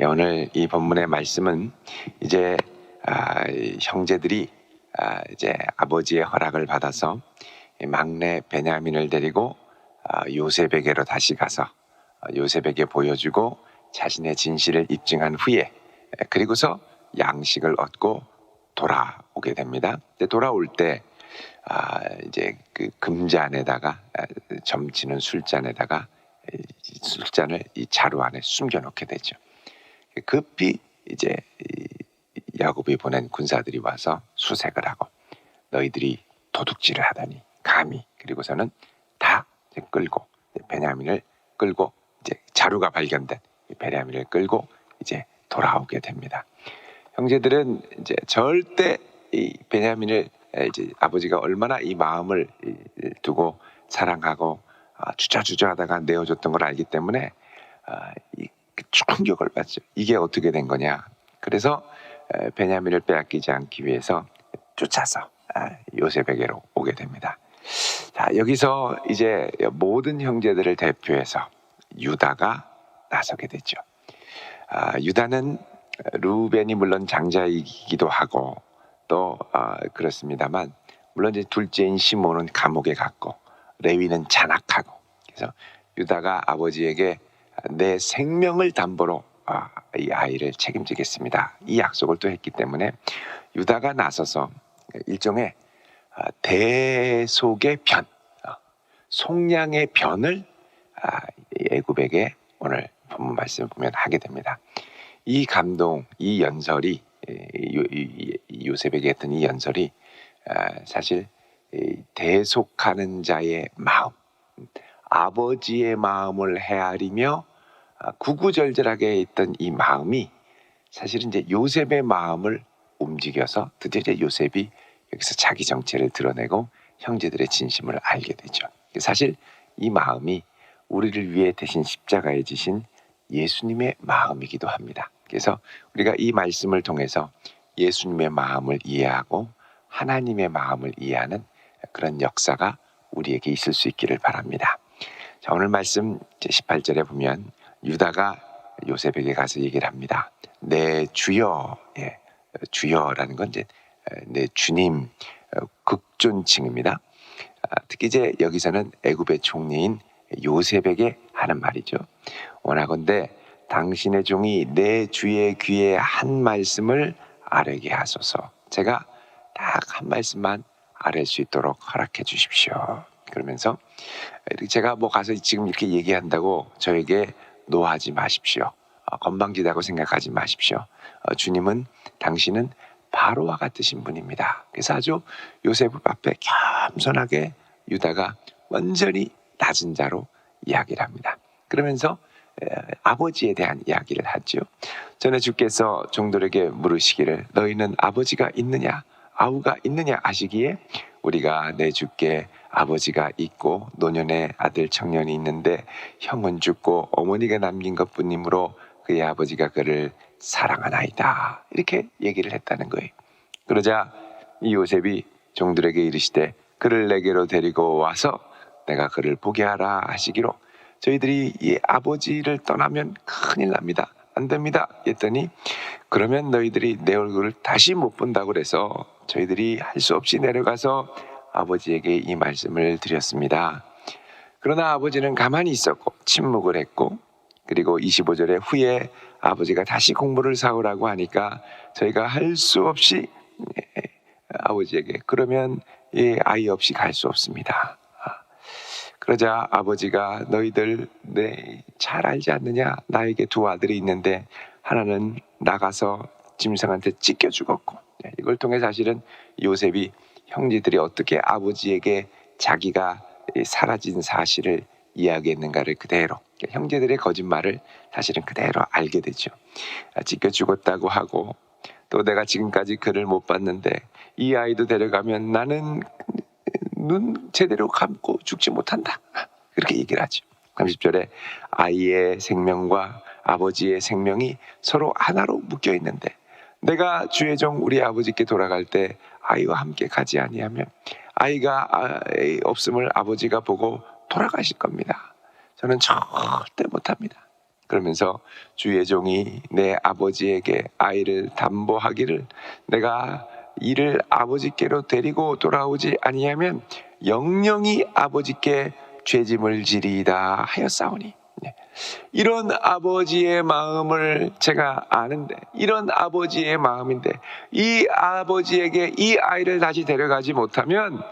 예, 오늘 이 본문의 말씀은 이제 이 형제들이 이제 아버지의 허락을 받아서 이 막내 베냐민을 데리고 요셉에게로 다시 가서 요셉에게 보여주고 자신의 진실을 입증한 후에 그리고서 양식을 얻고 돌아오게 됩니다. 근데 돌아올 때 이제 그 금잔에다가 점치는 술잔에다가 이 술잔을 이 자루 안에 숨겨놓게 되죠. 급히 이제 야곱이 보낸 군사들이 와서 수색을 하고 너희들이 도둑질을 하다니 감히, 그리고서는 다 이제 끌고 베냐민을 끌고 이제 자루가 발견된 베냐민을 끌고 이제 돌아오게 됩니다. 형제들은 이제 절대 이 베냐민을 이제 아버지가 얼마나 이 마음을 두고 사랑하고 주저주저하다가 내어줬던 걸 알기 때문에 이 충격을 받죠. 이게 어떻게 된 거냐. 그래서 베냐민을 빼앗기지 않기 위해서 쫓아서 요셉에게로 오게 됩니다. 자, 여기서 이제 모든 형제들을 대표해서 유다가 나서게 되죠. 유다는 루벤이 물론 장자이기도 하고 또 그렇습니다만, 물론 이제 둘째인 시몬은 감옥에 갔고 레위는 잔악하고, 그래서 유다가 아버지에게 내 생명을 담보로 이 아이를 책임지겠습니다, 이 약속을 또 했기 때문에 유다가 나서서 일종의 대속의 편, 속량의 편을 애굽에게 오늘 본문 말씀을 보면 하게 됩니다. 이 감동, 이 연설이 요셉에게 했던 이 연설이 사실 대속하는 자의 마음, 아버지의 마음을 헤아리며 구구절절하게 있던 이 마음이 사실은 이제 요셉의 마음을 움직여서 드디어 이제 요셉이 여기서 자기 정체를 드러내고 형제들의 진심을 알게 되죠. 사실 이 마음이 우리를 위해 대신 십자가에 지신 예수님의 마음이기도 합니다. 그래서 우리가 이 말씀을 통해서 예수님의 마음을 이해하고 하나님의 마음을 이해하는 그런 역사가 우리에게 있을 수 있기를 바랍니다. 자, 오늘 말씀 18절에 보면 유다가 요셉에게 가서 얘기를 합니다. 내 주여, 주여라는 건 이제 내 주님, 극존칭입니다. 특히 이제 여기서는 애굽의 총리인 요셉에게 하는 말이죠. 원하건대 당신의 종이 내 주의 귀에 한 말씀을 아뢰게 하소서. 제가 딱 한 말씀만 아뢰 수 있도록 허락해 주십시오. 그러면서 제가 뭐 가서 지금 이렇게 얘기한다고 저에게 노하지 마십시오. 건방지다고 생각하지 마십시오. 주님은, 당신은 바로와 같으신 분입니다. 그래서 아주 요셉 앞에 겸손하게 유다가 완전히 낮은 자로 이야기를 합니다. 그러면서 아버지에 대한 이야기를 하죠. 전에 주께서 종들에게 물으시기를 너희는 아버지가 있느냐 아우가 있느냐 하시기에 우리가 내 주께 아버지가 있고 노년의 아들 청년이 있는데 형은 죽고 어머니가 남긴 것뿐이므로 그의 아버지가 그를 사랑하나이다, 이렇게 얘기를 했다는 거예요. 그러자 이 요셉이 종들에게 이르시되 그를 내게로 데리고 와서 내가 그를 보게 하라 하시기로, 저희들이 이 아버지를 떠나면 큰일 납니다, 안 됩니다 했더니, 그러면 너희들이 내 얼굴을 다시 못 본다고 그래서 저희들이 할 수 없이 내려가서 아버지에게 이 말씀을 드렸습니다. 그러나 아버지는 가만히 있었고 침묵을 했고, 그리고 25절에 후에 아버지가 다시 공물을 사오라고 하니까 저희가 할 수 없이 아버지에게 그러면 아이 없이 갈 수 없습니다. 그러자 아버지가 너희들 잘 알지 않느냐, 나에게 두 아들이 있는데 하나는 나가서 짐승한테 찢겨 죽었고, 이걸 통해 사실은 요셉이 형제들이 어떻게 아버지에게 자기가 사라진 사실을 이야기했는가를 그대로, 형제들의 거짓말을 사실은 그대로 알게 되죠. 찢겨 죽었다고 하고, 또 내가 지금까지 그를 못 봤는데 이 아이도 데려가면 나는 눈 제대로 감고 죽지 못한다, 그렇게 얘기를 하죠. 30절에 아이의 생명과 아버지의 생명이 서로 하나로 묶여 있는데 내가 주의 종 우리 아버지께 돌아갈 때 아이와 함께 가지 아니하면 아이가 없음을 아버지가 보고 돌아가실 겁니다. 저는 절대 못합니다. 그러면서 주의 종이 내 아버지에게 아이를 담보하기를 내가 이를 아버지께로 데리고 돌아오지 아니하면 영영이 아버지께 죄짐을 지리이다 하였사오니. 이런 아버지의 마음을 제가 아는데, 이런 아버지의 마음인데 이 아버지에게 이 아이를 다시 데려가지 못하면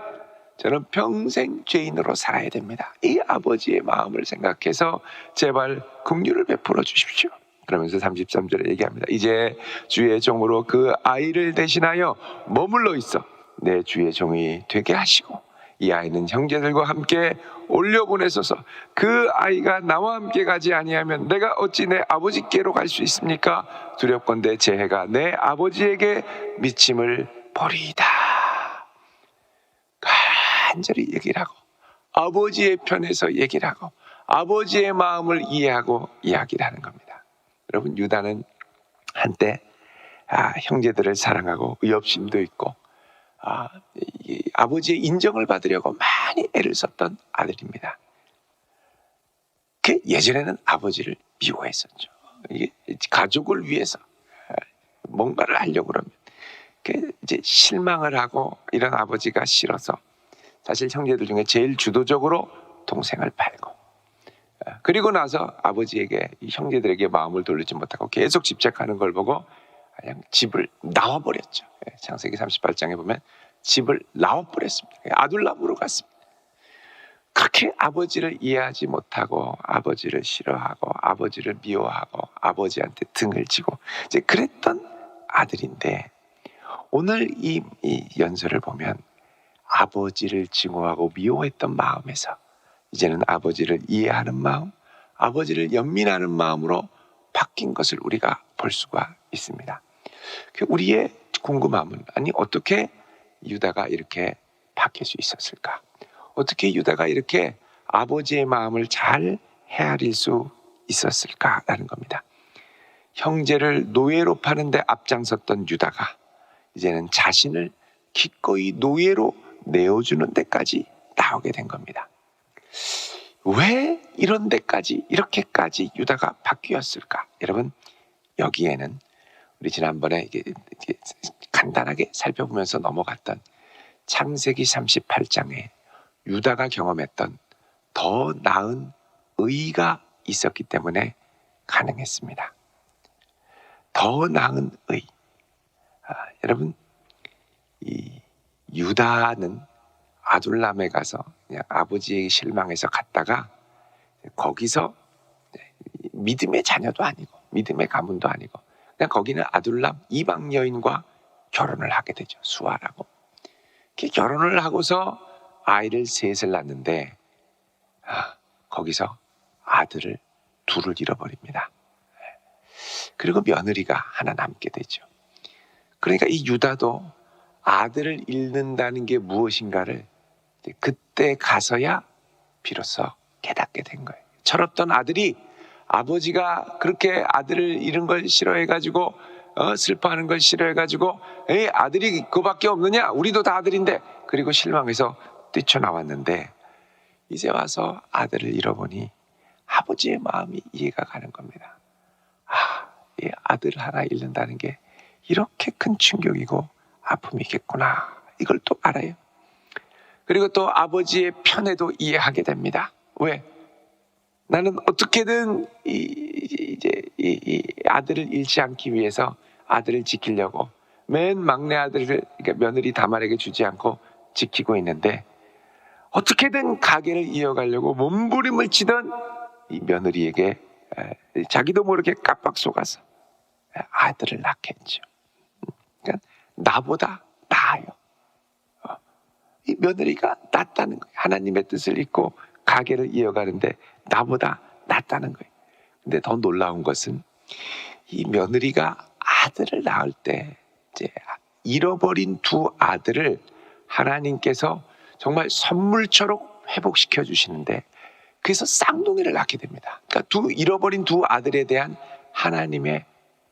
저는 평생 죄인으로 살아야 됩니다. 이 아버지의 마음을 생각해서 제발 긍휼을 베풀어 주십시오. 그러면서 33절에 얘기합니다. 이제 주의 종으로 그 아이를 대신하여 머물러 있어 내 주의 종이 되게 하시고 이 아이는 형제들과 함께 올려보내소서. 그 아이가 나와 함께 가지 아니하면 내가 어찌 내 아버지께로 갈 수 있습니까? 두렵건대 제 해가 내 아버지에게 미침을 버리이다. 간절히 얘기를 하고 아버지의 편에서 얘기를 하고 아버지의 마음을 이해하고 이야기를 하는 겁니다. 여러분, 유다는 한때 형제들을 사랑하고 의협심도 있고 아버지의 인정을 받으려고 많이 애를 썼던 아들입니다. 예전에는 아버지를 미워했었죠. 이게 가족을 위해서 뭔가를 하려고 그러면 이제 실망을 하고 이런 아버지가 싫어서 사실 형제들 중에 제일 주도적으로 동생을 팔고 그리고 나서 아버지에게 형제들에게 마음을 돌리지 못하고 계속 집착하는 걸 보고 그냥 집을 나와버렸죠. 창세기 38장에 보면 집을 나와버렸습니다. 아둘람으로 갔습니다. 그렇게 아버지를 이해하지 못하고 아버지를 싫어하고 아버지를 미워하고 아버지한테 등을 지고 이제 그랬던 아들인데 오늘 이 연설을 보면 아버지를 증오하고 미워했던 마음에서 이제는 아버지를 이해하는 마음, 아버지를 연민하는 마음으로 바뀐 것을 우리가 볼 수가 있습니다. 우리의 궁금함은 어떻게 유다가 이렇게 바뀔 수 있었을까? 어떻게 유다가 이렇게 아버지의 마음을 잘 헤아릴 수 있었을까라는 겁니다. 형제를 노예로 파는데 앞장섰던 유다가 이제는 자신을 기꺼이 노예로 내어주는 데까지 나오게 된 겁니다. 왜 이런 데까지 이렇게까지 유다가 바뀌었을까? 여러분, 여기에는 우리 지난번에 이게 간단하게 살펴보면서 넘어갔던 창세기 38장에 유다가 경험했던 더 나은 의가 있었기 때문에 가능했습니다. 더 나은 의. 여러분, 이 유다는 아둘람에 가서 그냥 아버지에게 실망해서 갔다가 거기서 믿음의 자녀도 아니고 믿음의 가문도 아니고 그냥 거기는 아둘람 이방 여인과 결혼을 하게 되죠. 수아라고. 결혼을 하고서 아이를 셋을 낳는데 거기서 아들을 둘을 잃어버립니다. 그리고 며느리가 하나 남게 되죠. 그러니까 이 유다도 아들을 잃는다는 게 무엇인가를 그때 가서야 비로소 깨닫게 된 거예요. 철없던 아들이 아버지가 그렇게 아들을 잃은 걸 싫어해가지고 슬퍼하는 걸 싫어해가지고 에이 아들이 그거밖에 없느냐? 우리도 다 아들인데. 그리고 실망해서 뛰쳐나왔는데 이제 와서 아들을 잃어보니 아버지의 마음이 이해가 가는 겁니다. 이 아들을 하나 잃는다는 게 이렇게 큰 충격이고 아픔이겠구나. 이걸 또 알아요. 그리고 또 아버지의 편에도 이해하게 됩니다. 왜? 나는 어떻게든 이 아들을 잃지 않기 위해서 아들을 지키려고 맨 막내 아들을 그러니까 며느리 다말에게 주지 않고 지키고 있는데 어떻게든 가게를 이어가려고 몸부림을 치던 이 며느리에게 자기도 모르게 깜빡 속아서 아들을 낳게 했죠. 그러니까 나보다 나아요. 이 며느리가 낫다는 거예요. 하나님의 뜻을 잊고 가게를 이어가는데 나보다 낫다는 거예요. 근데 더 놀라운 것은 이 며느리가 아들을 낳을 때 이제 잃어버린 두 아들을 하나님께서 정말 선물처럼 회복시켜 주시는데 그래서 쌍둥이를 낳게 됩니다. 그러니까 잃어버린 두 아들에 대한 하나님의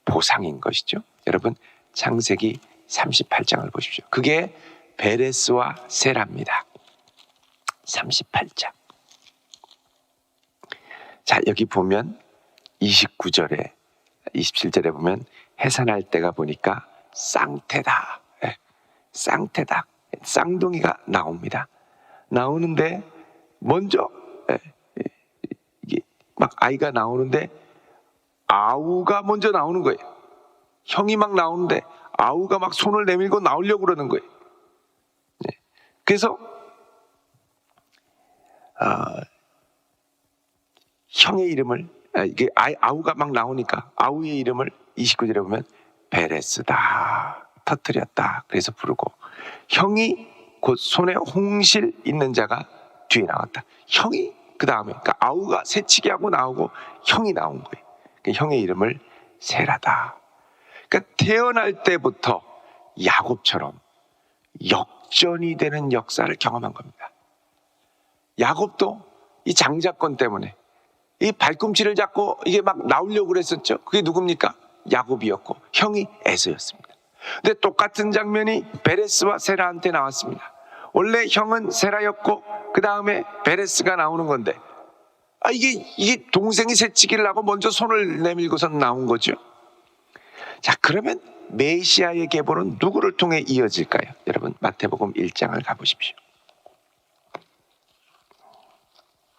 보상인 것이죠. 여러분, 창세기 38장을 보십시오. 그게 베레스와 세라입니다. 38장. 자, 여기 보면 29절에 27절에 보면 해산할 때가 보니까 쌍태다. 예, 쌍태다. 쌍둥이가 나옵니다. 나오는데 먼저 이게 막 아이가 나오는데 아우가 먼저 나오는 거예요. 형이 막 나오는데 아우가 막 손을 내밀고 나오려고 그러는 거예요. 그래서 형의 이름을 이게 아우가 막 나오니까 아우의 이름을 29절에 보면 베레스다, 터뜨렸다. 그래서 부르고 형이 곧 손에 홍실 있는 자가 뒤에 나왔다. 형이 그 다음에 그러니까 아우가 새치기 하고 나오고 형이 나온 거예요. 그러니까 형의 이름을 세라다. 그러니까 태어날 때부터 야곱처럼 역전이 되는 역사를 경험한 겁니다. 야곱도 이 장자권 때문에 이 발꿈치를 잡고 이게 막 나오려고 그랬었죠. 그게 누굽니까? 야곱이었고 형이 에서였습니다. 근데 똑같은 장면이 베레스와 세라한테 나왔습니다. 원래 형은 세라였고 그 다음에 베레스가 나오는 건데 이게 동생이 새치기를 하고 먼저 손을 내밀고서 나온 거죠. 자, 그러면 메시아의 계보는 누구를 통해 이어질까요? 여러분 마태복음 1장을 가보십시오.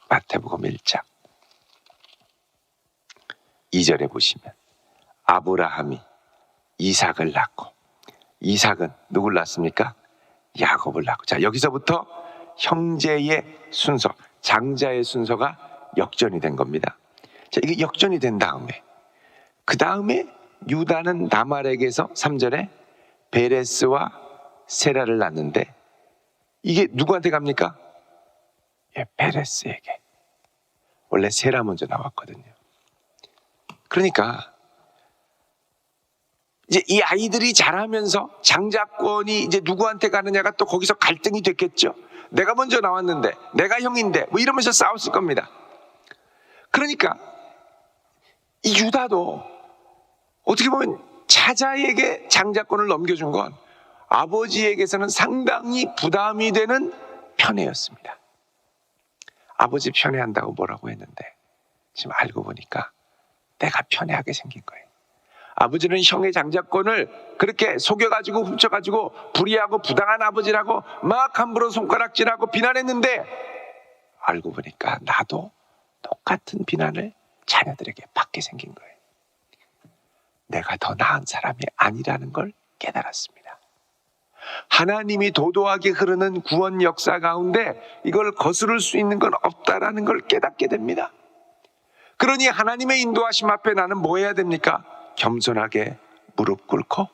마태복음 1장 2절에 보시면 아브라함이 이삭을 낳고 이삭은 누굴 낳습니까? 야곱을 낳고. 자, 여기서부터 형제의 순서, 장자의 순서가 역전이 된 겁니다. 자, 이게 역전이 된 다음에 그 다음에 유다는 다말에게서 3절에 베레스와 세라를 낳는데 이게 누구한테 갑니까? 예, 베레스에게. 원래 세라 먼저 나왔거든요. 그러니까 이제 이 아이들이 자라면서 장자권이 이제 누구한테 가느냐가 또 거기서 갈등이 됐겠죠. 내가 먼저 나왔는데 내가 형인데 뭐 이러면서 싸웠을 겁니다. 그러니까 이 유다도 어떻게 보면 차자에게 장자권을 넘겨준 건 아버지에게서는 상당히 부담이 되는 편애였습니다. 아버지 편애한다고 뭐라고 했는데 지금 알고 보니까 내가 편애하게 생긴 거예요. 아버지는 형의 장자권을 그렇게 속여가지고 훔쳐가지고 불의하고 부당한 아버지라고 막 함부로 손가락질하고 비난했는데 알고 보니까 나도 똑같은 비난을 자녀들에게 받게 생긴 거예요. 내가 더 나은 사람이 아니라는 걸 깨달았습니다. 하나님이 도도하게 흐르는 구원 역사 가운데 이걸 거스를 수 있는 건 없다라는 걸 깨닫게 됩니다. 그러니 하나님의 인도하심 앞에 나는 뭐 해야 됩니까? 겸손하게 무릎 꿇고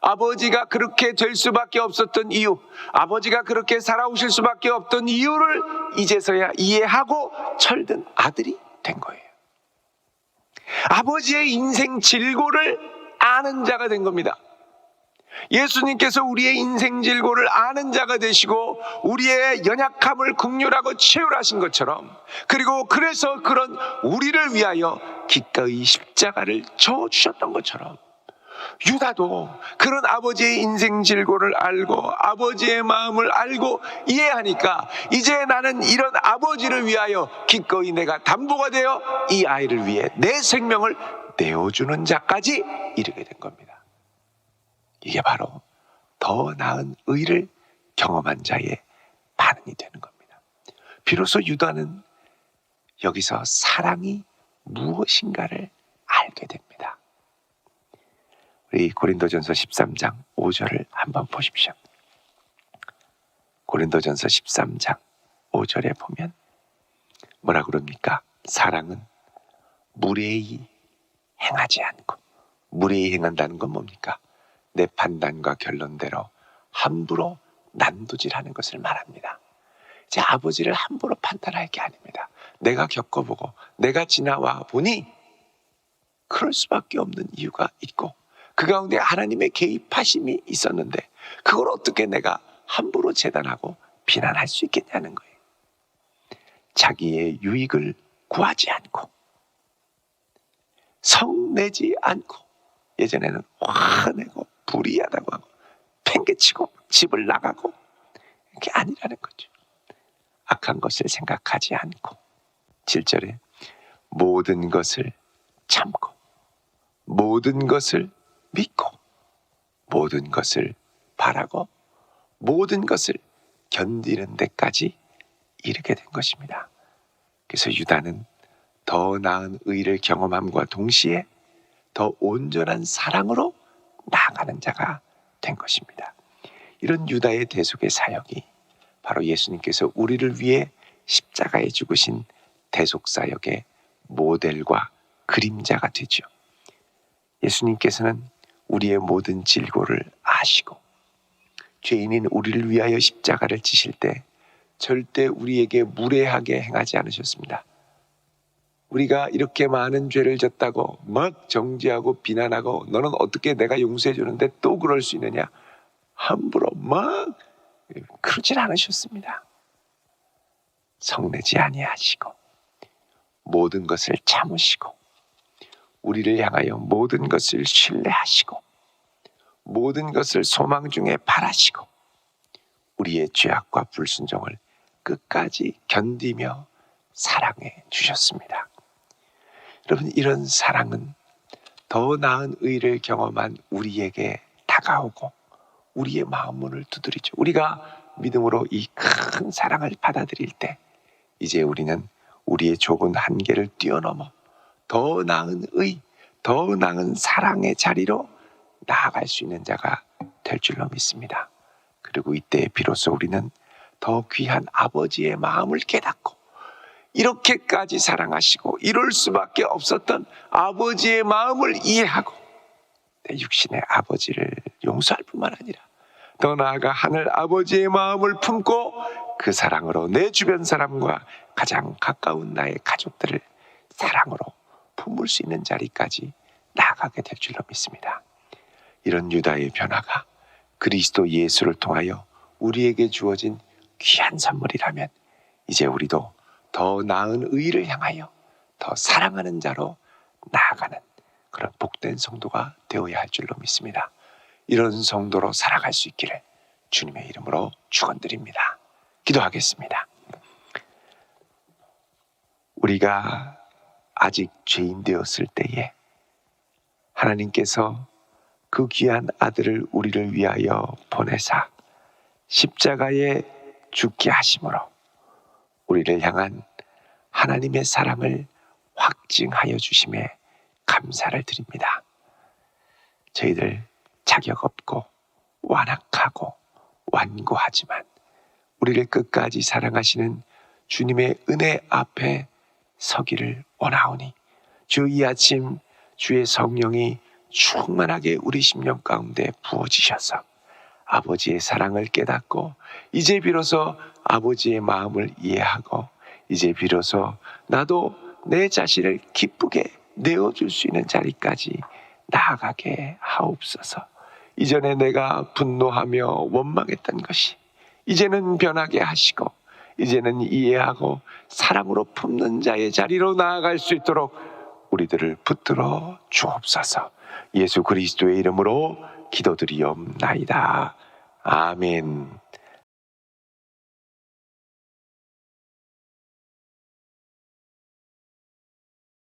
아버지가 그렇게 될 수밖에 없었던 이유, 아버지가 그렇게 살아오실 수밖에 없던 이유를 이제서야 이해하고 철든 아들이 된 거예요. 아버지의 인생 질고를 아는 자가 된 겁니다. 예수님께서 우리의 인생 질고를 아는 자가 되시고 우리의 연약함을 긍휼하고 치유하신 것처럼, 그리고 그래서 그런 우리를 위하여 기꺼이 십자가를 져주셨던 것처럼 유다도 그런 아버지의 인생 질고를 알고 아버지의 마음을 알고 이해하니까 이제 나는 이런 아버지를 위하여 기꺼이 내가 담보가 되어 이 아이를 위해 내 생명을 내어주는 자까지 이르게 된 겁니다. 이게 바로 더 나은 의를 경험한 자의 반응이 되는 겁니다. 비로소 유다는 여기서 사랑이 무엇인가를 알게 됩니다. 우리 고린도전서 13장 5절을 한번 보십시오. 고린도전서 13장 5절에 보면 뭐라 그럽니까? 사랑은 무례히 행하지 않고, 무례히 행한다는 건 뭡니까? 내 판단과 결론대로 함부로 난도질하는 것을 말합니다. 이제 아버지를 함부로 판단할 게 아닙니다. 내가 겪어보고 내가 지나와 보니 그럴 수밖에 없는 이유가 있고 그 가운데 하나님의 개입하심이 있었는데 그걸 어떻게 내가 함부로 재단하고 비난할 수 있겠냐는 거예요. 자기의 유익을 구하지 않고 성내지 않고, 예전에는 화내고 불의하다고 하고 팽개치고 집을 나가고, 그게 아니라는 거죠. 악한 것을 생각하지 않고 7절에 모든 것을 참고 모든 것을 믿고 모든 것을 바라고 모든 것을 견디는 데까지 이르게 된 것입니다. 그래서 유다는 더 나은 의를 경험함과 동시에 더 온전한 사랑으로 나아가는 자가 된 것입니다. 이런 유다의 대속의 사역이 바로 예수님께서 우리를 위해 십자가에 죽으신 대속 사역의 모델과 그림자가 되죠. 예수님께서는 우리의 모든 질고를 아시고 죄인인 우리를 위하여 십자가를 지실 때 절대 우리에게 무례하게 행하지 않으셨습니다. 우리가 이렇게 많은 죄를 졌다고 막 정죄하고 비난하고 너는 어떻게 내가 용서해 주는데 또 그럴 수 있느냐 함부로 막 그러질 않으셨습니다. 성내지 아니하시고 모든 것을 참으시고 우리를 향하여 모든 것을 신뢰하시고 모든 것을 소망 중에 바라시고 우리의 죄악과 불순종을 끝까지 견디며 사랑해 주셨습니다. 여러분, 이런 사랑은 더 나은 의를 경험한 우리에게 다가오고 우리의 마음 문을 두드리죠. 우리가 믿음으로 이 큰 사랑을 받아들일 때 이제 우리는 우리의 좁은 한계를 뛰어넘어 더 나은 의, 더 나은 사랑의 자리로 나아갈 수 있는 자가 될 줄로 믿습니다. 그리고 이때 비로소 우리는 더 귀한 아버지의 마음을 깨닫고 이렇게까지 사랑하시고 이럴 수밖에 없었던 아버지의 마음을 이해하고 내 육신의 아버지를 용서할 뿐만 아니라 더 나아가 하늘 아버지의 마음을 품고 그 사랑으로 내 주변 사람과 가장 가까운 나의 가족들을 사랑으로 품을 수 있는 자리까지 나아가게 될 줄로 믿습니다. 이런 유다의 변화가 그리스도 예수를 통하여 우리에게 주어진 귀한 선물이라면 이제 우리도 더 나은 의를 향하여 더 사랑하는 자로 나아가는 그런 복된 성도가 되어야 할 줄로 믿습니다. 이런 성도로 살아갈 수 있기를 주님의 이름으로 축원드립니다. 기도하겠습니다. 우리가 아직 죄인 되었을 때에 하나님께서 그 귀한 아들을 우리를 위하여 보내사 십자가에 죽게 하심으로 우리를 향한 하나님의 사랑을 확증하여 주심에 감사를 드립니다. 저희들 자격 없고 완악하고 완고하지만 우리를 끝까지 사랑하시는 주님의 은혜 앞에 서기를 원하오니 주 이 아침 주의 성령이 충만하게 우리 심령 가운데 부어지셔서 아버지의 사랑을 깨닫고 이제 비로소 아버지의 마음을 이해하고 이제 비로소 나도 내 자신을 기쁘게 내어줄 수 있는 자리까지 나아가게 하옵소서. 이전에 내가 분노하며 원망했던 것이 이제는 변하게 하시고 이제는 이해하고 사랑으로 품는 자의 자리로 나아갈 수 있도록 우리들을 붙들어 주옵소서. 예수 그리스도의 이름으로 기도드리옵나이다. 아멘.